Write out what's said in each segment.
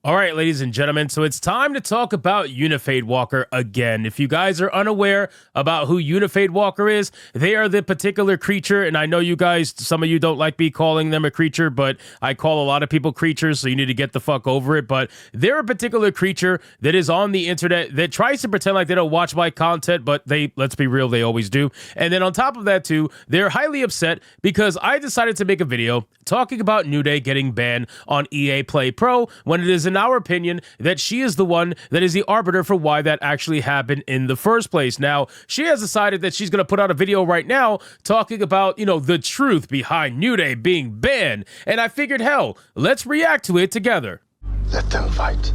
All right, ladies and gentlemen, so it's time to talk about Unifade Walker again. If you guys are unaware about who Unifade Walker is, they are the particular creature, and I know you guys, some of you don't like me calling them a creature, but I call a lot of people creatures, so you need to get the fuck over it. But they're a particular creature that is on the internet that tries to pretend like they don't watch my content, but they, let's be real, they always do. And then on top of that too, they're highly upset because I decided to make a video talking about New Day getting banned on EA Play Pro when it is in our opinion that she is the one that is the arbiter for why that actually happened in the first place. Now, she has decided that she's going to put out a video right now talking about, you know, the truth behind New Day being banned. And I figured, hell, let's react to it together. Let them fight.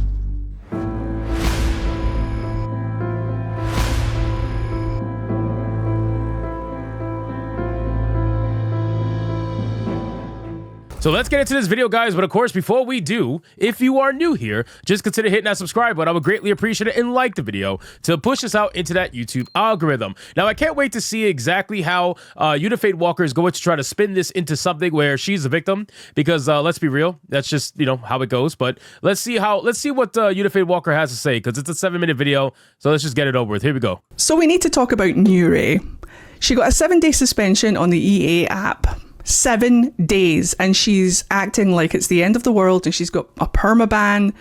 So let's get into this video, guys. But of course, before we do, if you are new here, just consider hitting that subscribe button. I would greatly appreciate it, and like the video to push us out into that YouTube algorithm. Now, I can't wait to see exactly how Unifade Walker is going to try to spin this into something where she's the victim, because let's be real, that's just, you know, how it goes. But let's see what Unifade Walker has to say, because it's a 7-minute video. So let's just get it over with. Here we go. So we need to talk about New Ray. She got a 7-day suspension on the EA app. 7 days, and she's acting like it's the end of the world, and she's got a permaban,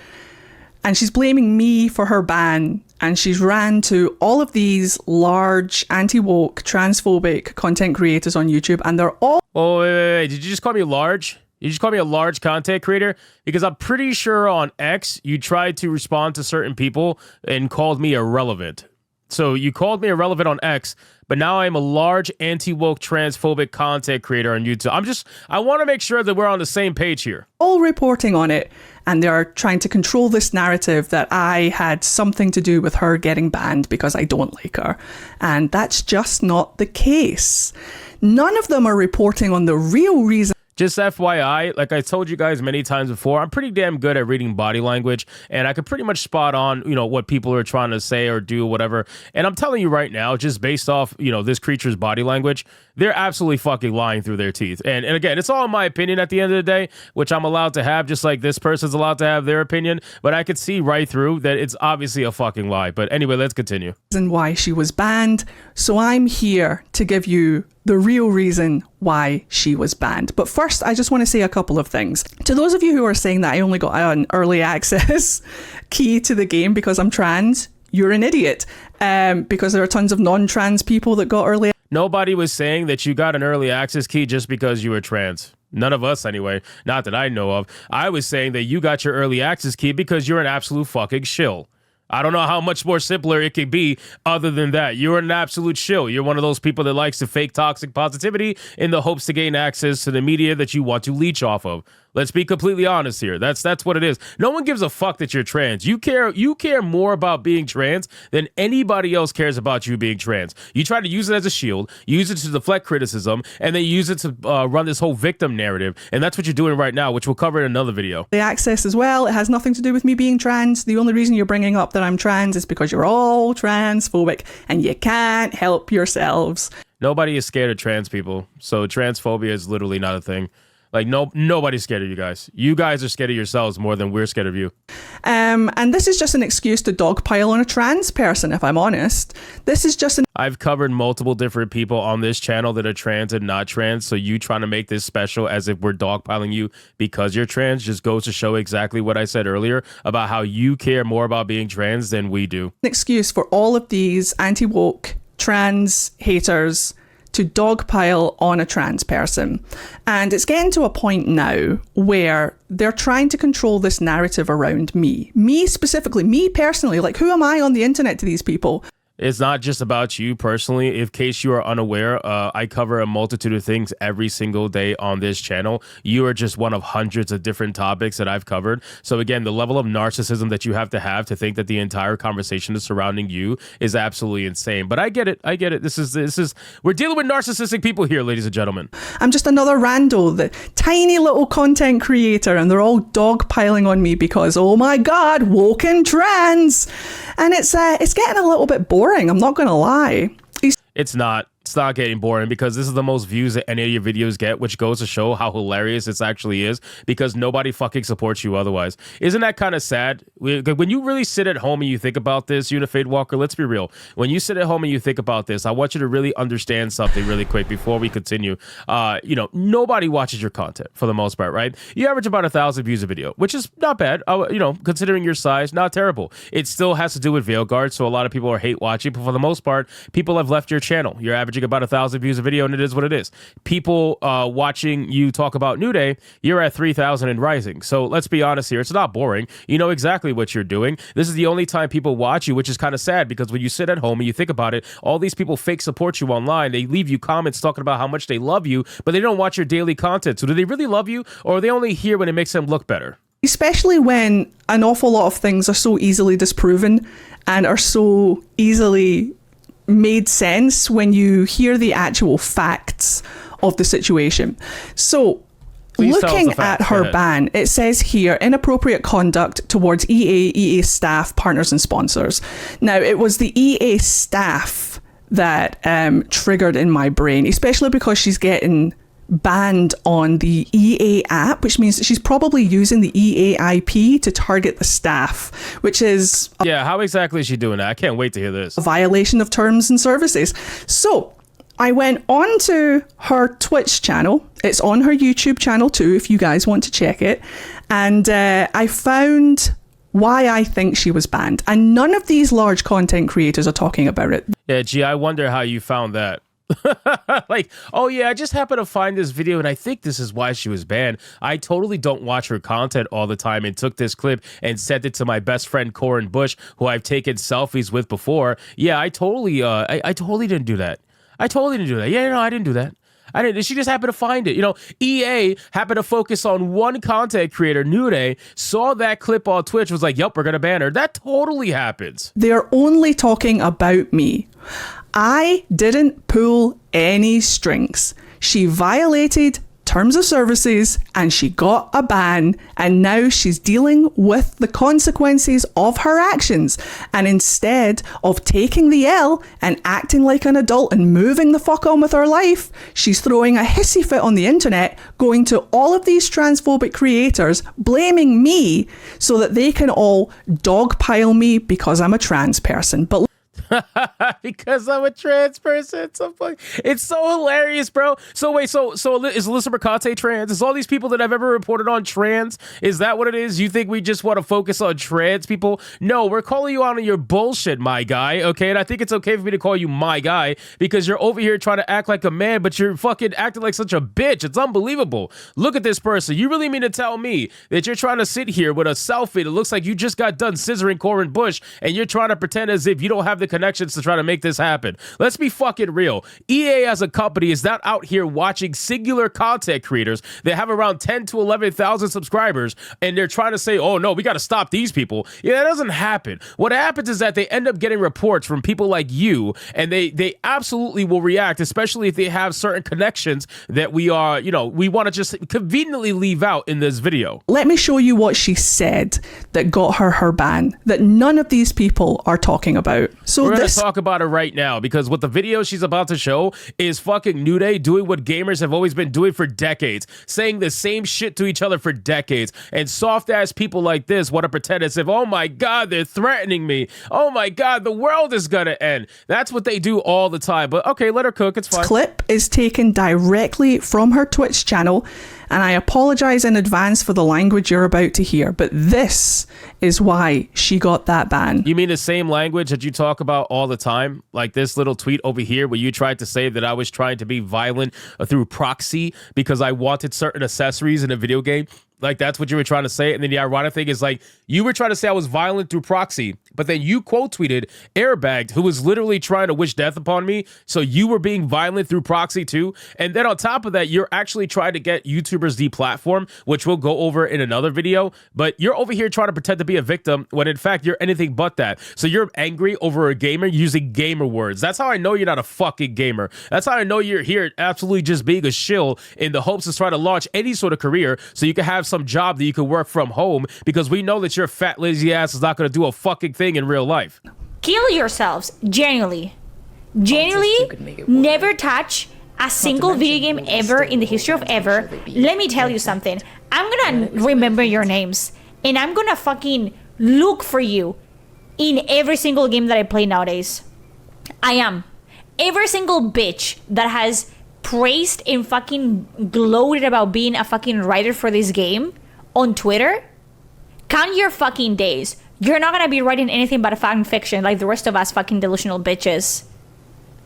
and she's blaming me for her ban, and she's ran to all of these large anti-woke transphobic content creators on YouTube, and they're all— Oh, wait. Did you just call me large? You just call me a large content creator? Because I'm pretty sure on X you tried to respond to certain people and called me irrelevant. So you called me irrelevant on X, but now I'm a large anti-woke transphobic content creator on YouTube. I want to make sure that we're on the same page here. all reporting on it, and they're trying to control this narrative that I had something to do with her getting banned because I don't like her. And that's just not the case. None of them are reporting on the real reason. Just FYI, like I told you guys many times before, I'm pretty damn good at reading body language, and I could pretty much spot on, you know, what people are trying to say or do, whatever. And I'm telling you right now, just based off, you know, this creature's body language, they're absolutely fucking lying through their teeth. And again, it's all in my opinion at the end of the day, which I'm allowed to have, just like this person's allowed to have their opinion. But I could see right through that it's obviously a fucking lie. But anyway, let's continue. And why she was banned. So I'm here to give you the real reason why she was banned. But first, I just want to say a couple of things. To those of you who are saying that I only got an early access key to the game because I'm trans, you're an idiot. Because there are tons of non-trans people that got early. Nobody was saying that you got an early access key just because you were trans. None of us anyway, not that I know of. I was saying that you got your early access key because you're an absolute fucking shill. I don't know how much more simpler it could be other than that. You're an absolute shill. You're one of those people that likes to fake toxic positivity in the hopes to gain access to the media that you want to leech off of. Let's be completely honest here. That's what it is. No one gives a fuck that you're trans. You care more about being trans than anybody else cares about you being trans. You try to use it as a shield, use it to deflect criticism, and then use it to run this whole victim narrative. And that's what you're doing right now, which we'll cover in another video. The access as well, it has nothing to do with me being trans. The only reason you're bringing up that I'm trans is because you're all transphobic and you can't help yourselves. Nobody is scared of trans people, so transphobia is literally not a thing. Like, nobody's scared of you guys. You guys are scared of yourselves more than we're scared of you. And this is just an excuse to dogpile on a trans person, if I'm honest. This is just I've covered multiple different people on this channel that are trans and not trans, so you trying to make this special as if we're dogpiling you because you're trans just goes to show exactly what I said earlier about how you care more about being trans than we do. An excuse for all of these anti-woke trans haters to dogpile on a trans person. And it's getting to a point now where they're trying to control this narrative around me. Me specifically, me personally, like who am I on the internet to these people? It's not just about you personally. In case you are unaware, I cover a multitude of things every single day on this channel. You are just one of hundreds of different topics that I've covered. So again, the level of narcissism that you have to think that the entire conversation is surrounding you is absolutely insane. But I get it. I get it. This is we're dealing with narcissistic people here, ladies and gentlemen. I'm just another rando, the tiny little content creator, and they're all dogpiling on me because, oh my God, woke and trans. And it's getting a little bit boring. I'm not going to lie. It's not. it's not getting boring because this is the most views that any of your videos get, which goes to show how hilarious this actually is because nobody fucking supports you otherwise. Isn't that kind of sad? When you really sit at home and you think about this, Unifade Walker, let's be real. When you sit at home and you think about this, I want you to really understand something really quick before we continue. Nobody watches your content for the most part, right? You average about 1,000 views a video, which is not bad. Considering your size, not terrible. It still has to do with Veilguard, so a lot of people are hate watching, but for the most part, people have left your channel. You're averaging about 1,000 views a video, and it is what it is. People watching you talk about New Day, you're at 3,000 and rising. So let's be honest here. It's not boring. You know exactly what you're doing. This is the only time people watch you, which is kind of sad because when you sit at home and you think about it, all these people fake support you online. They leave you comments talking about how much they love you, but they don't watch your daily content. So do they really love you, or are they only here when it makes them look better? Especially when an awful lot of things are so easily disproven and are so easily made sense when you hear the actual facts of the situation. So, looking at her ban, it says here, inappropriate conduct towards EA staff, partners and sponsors. Now, it was the EA staff that triggered in my brain, especially because she's getting banned on the EA app, which means that she's probably using the EA IP to target the staff, which is... Yeah, how exactly is she doing that? I can't wait to hear this. A violation of terms and services. So I went on to her Twitch channel. It's on her YouTube channel too, if you guys want to check it. And I found why I think she was banned. And none of these large content creators are talking about it. Yeah, gee, I wonder how you found that. Like, oh yeah, I just happened to find this video and I think this is why she was banned. I totally don't watch her content all the time and took this clip and sent it to my best friend Corin Bush, who I've taken selfies with before. Yeah, I totally didn't do that. I totally didn't do that. Yeah, no, I didn't do that. I didn't. She just happened to find it. EA happened to focus on one content creator, New Day, saw that clip on Twitch, was like, yep, we're going to ban her. That totally happens. They're only talking about me. I didn't pull any strings. She violated terms of services and she got a ban, and now she's dealing with the consequences of her actions. And instead of taking the L and acting like an adult and moving the fuck on with her life, she's throwing a hissy fit on the internet, going to all of these transphobic creators, blaming me so that they can all dogpile me because I'm a trans person. But because I'm a trans person. It's so hilarious, bro. So wait, so is Alyssa Mercante trans? Is all these people that I've ever reported on trans? Is that what it is? You think we just want to focus on trans people? No, we're calling you out on your bullshit, my guy, okay? And I think it's okay for me to call you my guy because you're over here trying to act like a man, but you're fucking acting like such a bitch. It's unbelievable. Look at this person. You really mean to tell me that you're trying to sit here with a selfie that looks like you just got done scissoring Corin Bush and you're trying to pretend as if you don't have the connections to try to make this happen? Let's be fucking real. EA as a company is not out here watching singular content creators that have around 10 to 11,000 subscribers and they're trying to say, oh no, we got to stop these people. Yeah, that doesn't happen. What happens is that they end up getting reports from people like you, and they absolutely will react, especially if they have certain connections that we want to just conveniently leave out in this video. Let me show you what she said that got her ban, that none of these people are talking about. So we're going to talk about it right now because what the video she's about to show is fucking New Day doing what gamers have always been doing for decades, saying the same shit to each other for decades. And soft ass people like this want to pretend as if, oh my God, they're threatening me. Oh my God, the world is going to end. That's what they do all the time. But okay, let her cook. It's fine. This clip is taken directly from her Twitch channel, and I apologize in advance for the language you're about to hear, but this is why she got that ban. You mean the same language that you talk about all the time? Like this little tweet over here where you tried to say that I was trying to be violent through proxy because I wanted certain accessories in a video game? Like, that's what you were trying to say. And then the ironic thing is, like, you were trying to say I was violent through proxy, but then you quote tweeted Airbagged, who was literally trying to wish death upon me. So you were being violent through proxy too. And then on top of that, you're actually trying to get YouTubers deplatformed, which we'll go over in another video. But you're over here trying to pretend to be a victim when in fact you're anything but that. So you're angry over a gamer using gamer words. That's how I know you're not a fucking gamer. That's how I know you're here absolutely just being a shill in the hopes of trying to launch any sort of career so you can have some job that you can work from home, because we know that your fat lazy ass is not going to do a fucking thing in real life. Kill yourselves, genuinely. Genuinely, never touch a single video game ever in the history of ever. Let me tell you something. I'm gonna remember your names, and I'm gonna fucking look for you in every single game that I play nowadays. I am. Every single bitch that has praised and fucking gloated about being a fucking writer for this game on Twitter, count your fucking days. You're not gonna be writing anything but fan fiction like the rest of us fucking delusional bitches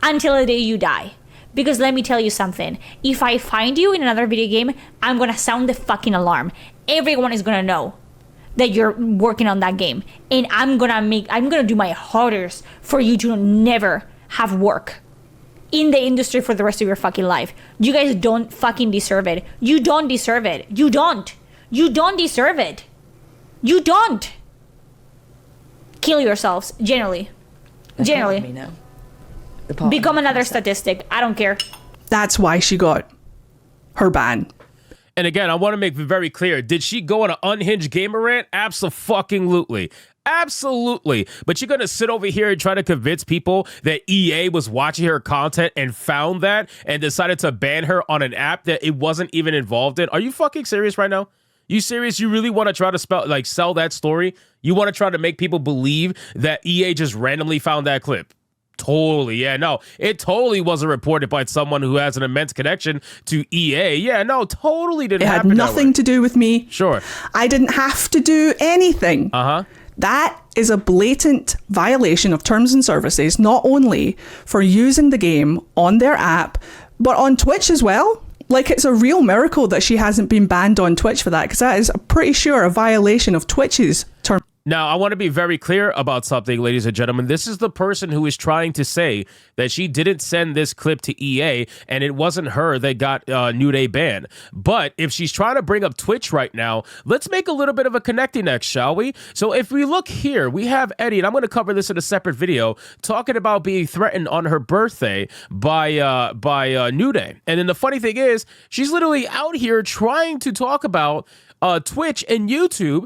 until the day you die. Because let me tell you something. If I find you in another video game, I'm gonna sound the fucking alarm. Everyone is gonna know that you're working on that game. And I'm gonna do my hardest for you to never have work in the industry for the rest of your fucking life. You guys don't fucking deserve it. You don't deserve it. You don't. You don't deserve it. You don't. Kill yourselves, generally. Generally. Become another statistic. I don't care. That's why she got her ban. And again, I want to make it very clear. Did she go on an unhinged gamer rant? Absolutely. Absolutely. But you're going to sit over here and try to convince people that EA was watching her content and found that and decided to ban her on an app that it wasn't even involved in? Are you fucking serious right now? You serious? You really want to try to sell that story? You want to try to make people believe that EA just randomly found that clip? Totally. Yeah, no, it totally wasn't reported by someone who has an immense connection to EA. Yeah, no, totally didn't happen. It had nothing to do with me. Sure. I didn't have to do anything. That is a blatant violation of terms and services, not only for using the game on their app, but on Twitch as well. Like, it's a real miracle that she hasn't been banned on Twitch for that, because that is, pretty sure, a violation of Twitch's terms. Now, I want to be very clear about something, ladies and gentlemen. This is the person who is trying to say that she didn't send this clip to EA and it wasn't her that got New Day banned. But if she's trying to bring up Twitch right now, let's make a little bit of a connecting X, shall we? So if we look here, we have Eddie, and I'm going to cover this in a separate video, talking about being threatened on her birthday by New Day. And then the funny thing is, she's literally out here trying to talk about Twitch and YouTube.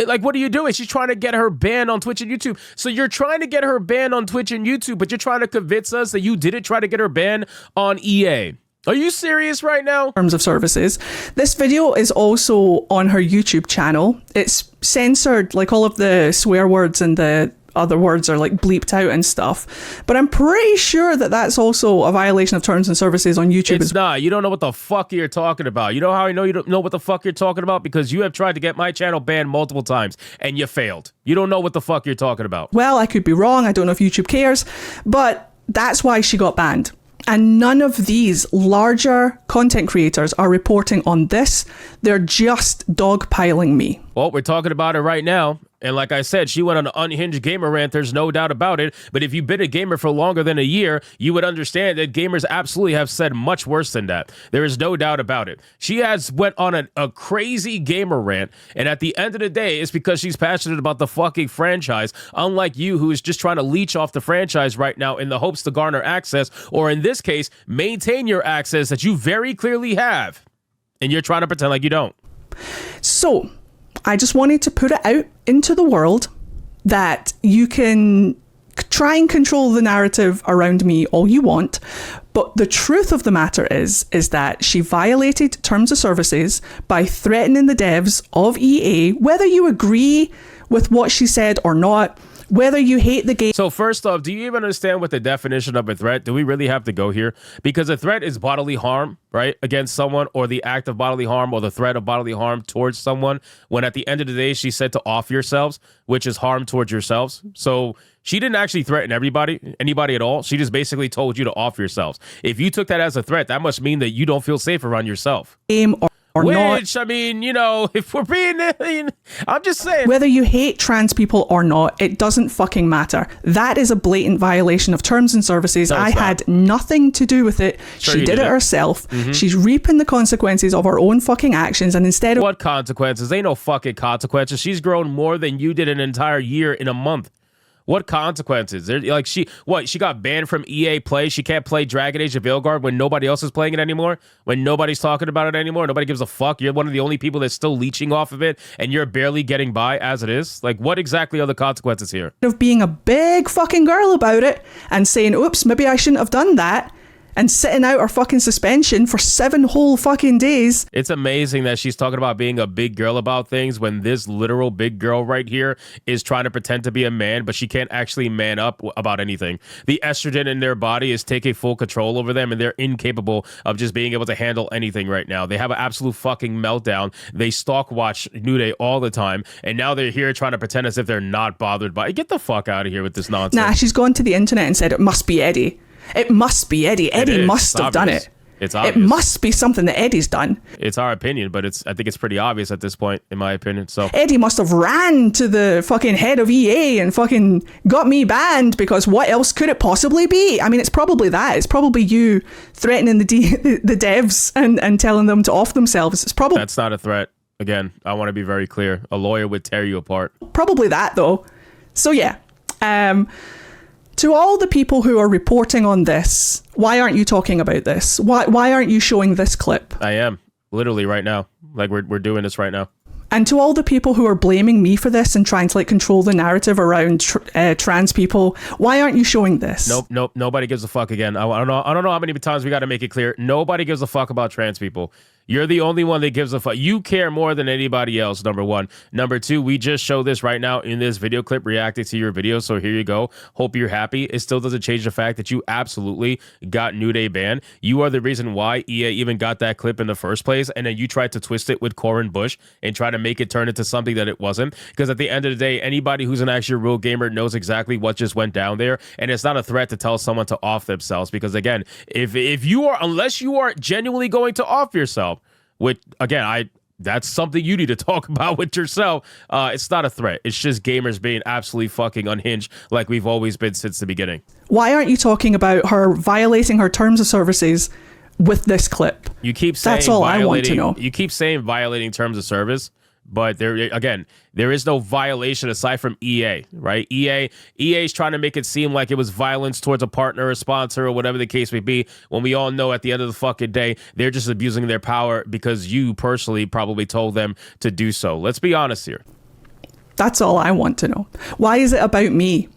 Like, what are you doing? She's trying to get her banned on Twitch and YouTube. So you're trying to get her banned on Twitch and YouTube, but you're trying to convince us that you didn't try to get her banned on EA. Are you serious right now? Terms of services. This video is also on her YouTube channel. It's censored, like all of the swear words and the other words are like bleeped out and stuff. But I'm pretty sure that that's also a violation of terms and services on YouTube. It's not. You don't know what the fuck you're talking about. You know how I know you don't know what the fuck you're talking about? Because you have tried to get my channel banned multiple times and you failed. You don't know what the fuck you're talking about. Well, I could be wrong. I don't know if YouTube cares, but that's why she got banned. And none of these larger content creators are reporting on this. They're just dogpiling me. Well, we're talking about it right now. And like I said, she went on an unhinged gamer rant. There's no doubt about it. But if you've been a gamer for longer than a year, you would understand that gamers absolutely have said much worse than that. There is no doubt about it. She has went on a crazy gamer rant. And at the end of the day, it's because she's passionate about the fucking franchise. Unlike you, who is just trying to leech off the franchise right now in the hopes to garner access. Or in this case, maintain your access that you very clearly have. And you're trying to pretend like you don't. So I just wanted to put it out into the world that you can try and control the narrative around me all you want, but the truth of the matter is that she violated terms of services by threatening the devs of EA, whether you agree with what she said or not, whether you hate the game. So first off, do you even understand what the definition of a threat? Do we really have to go here? Because a threat is bodily harm, right, against someone, or the act of bodily harm, or the threat of bodily harm towards someone, when at the end of the day, she said to off yourselves, which is harm towards yourselves. So she didn't actually threaten anybody at all. She just basically told you to off yourselves. If you took that as a threat, that must mean that you don't feel safe around yourself. Which, I mean, you know, if we're being, I'm just saying. Whether you hate trans people or not, it doesn't fucking matter. That is a blatant violation of terms and services. I had nothing to do with it. She did it herself. Mm-hmm. She's reaping the consequences of her own fucking actions. And instead of... What consequences? Ain't no fucking consequences. She's grown more than you did an entire year in a month. What consequences? Like she got banned from EA Play. She can't play Dragon Age of Veilguard when nobody else is playing it anymore. When nobody's talking about it anymore. Nobody gives a fuck. You're one of the only people that's still leeching off of it, and you're barely getting by as it is. Like, what exactly are the consequences here? Of being a big fucking girl about it and saying, oops, maybe I shouldn't have done that, and sitting out her fucking suspension for 7 whole fucking days. It's amazing that she's talking about being a big girl about things when this literal big girl right here is trying to pretend to be a man, but she can't actually man up about anything. The estrogen in their body is taking full control over them, and they're incapable of just being able to handle anything right now. They have an absolute fucking meltdown. They stalk watch New Day all the time, and now they're here trying to pretend as if they're not bothered by it. Get the fuck out of here with this nonsense. Nah, she's gone to the internet and said, it must be Eddie. It must be Eddie. Eddie must have done it. It's obvious. It must be something that Eddie's done. It's our opinion, but I think it's pretty obvious at this point, in my opinion. So Eddie must have ran to the fucking head of EA and fucking got me banned, because what else could it possibly be? I mean, it's probably that. It's probably you threatening the devs and telling them to off themselves. It's probably... That's not a threat. Again, I want to be very clear. A lawyer would tear you apart. Probably that, though. So yeah. To all the people who are reporting on this, why aren't you talking about this? Why aren't you showing this clip? I am, literally right now. Like we're doing this right now. And to all the people who are blaming me for this and trying to like control the narrative around trans people, why aren't you showing this? Nope. Nobody gives a fuck. Again, I don't know how many times we got to make it clear. Nobody gives a fuck about trans people. You're the only one that gives a fuck. You care more than anybody else, number one. Number two, we just show this right now in this video clip reacting to your video, so here you go. Hope you're happy. It still doesn't change the fact that you absolutely got New Day banned. You are the reason why EA even got that clip in the first place, and then you tried to twist it with Corin Bush and try to make it turn into something that it wasn't. Because at the end of the day, anybody who's an actual real gamer knows exactly what just went down there, and it's not a threat to tell someone to off themselves. Because again, unless you are genuinely going to off yourself, which, again, that's something you need to talk about with yourself. It's not a threat. It's just gamers being absolutely fucking unhinged like we've always been since the beginning. Why aren't you talking about her violating her terms of services with this clip? You keep saying that's all I want to know. You keep saying violating terms of service, but there is no violation aside from EA, right? EA's trying to make it seem like it was violence towards a partner or sponsor or whatever the case may be, when we all know at the end of the fucking day, they're just abusing their power because you personally probably told them to do so. Let's be honest here. That's all I want to know. Why is it about me?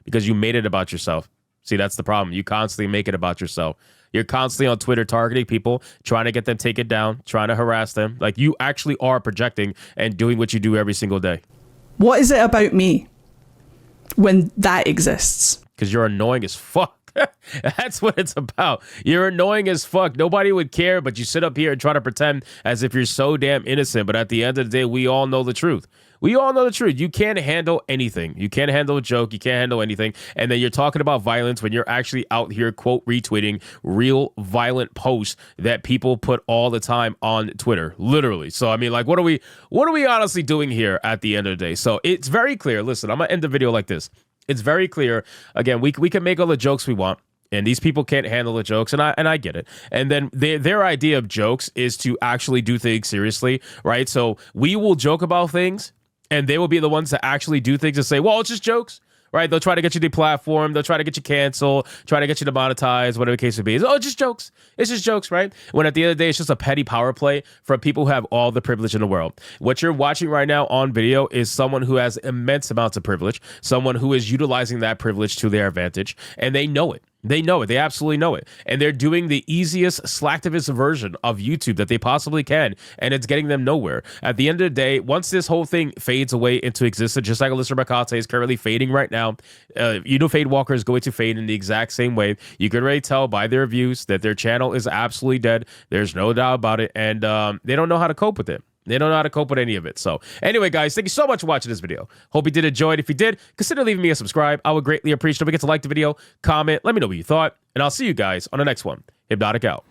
Because you made it about yourself. See, that's the problem. You constantly make it about yourself. You're constantly on Twitter targeting people, trying to get them taken down, trying to harass them. Like, you actually are projecting and doing what you do every single day. What is it about me when that exists? Because you're annoying as fuck. That's what it's about. You're annoying as fuck. Nobody would care, but you sit up here and try to pretend as if you're so damn innocent. But at the end of the day, we all know the truth. We all know the truth. You can't handle anything. You can't handle a joke. You can't handle anything. And then you're talking about violence when you're actually out here, quote, retweeting real violent posts that people put all the time on Twitter, literally. So, I mean, like, what are we honestly doing here at the end of the day? So it's very clear. Listen, I'm going to end the video like this. It's very clear. Again, we can make all the jokes we want, and these people can't handle the jokes, and I get it. And then their idea of jokes is to actually do things seriously, right? So we will joke about things, and they will be the ones to actually do things and say, well, it's just jokes, right? They'll try to get you deplatformed. They'll try to get you canceled, try to get you demonetized, whatever the case may be. It's, just jokes. It's just jokes, right? When at the end of the day, it's just a petty power play for people who have all the privilege in the world. What you're watching right now on video is someone who has immense amounts of privilege, someone who is utilizing that privilege to their advantage, and they know it. They know it. They absolutely know it. And they're doing the easiest slacktivist version of YouTube that they possibly can, and it's getting them nowhere. At the end of the day, once this whole thing fades away into existence, just like Alyssa Makate is currently fading right now, Veilguard is going to fade in the exact same way. You can already tell by their views that their channel is absolutely dead. There's no doubt about it, and they don't know how to cope with it. They don't know how to cope with any of it. So anyway, guys, thank you so much for watching this video. Hope you did enjoy it. If you did, consider leaving me a subscribe. I would greatly appreciate it. Don't forget to like the video, comment, let me know what you thought, and I'll see you guys on the next one. Hypnotic out.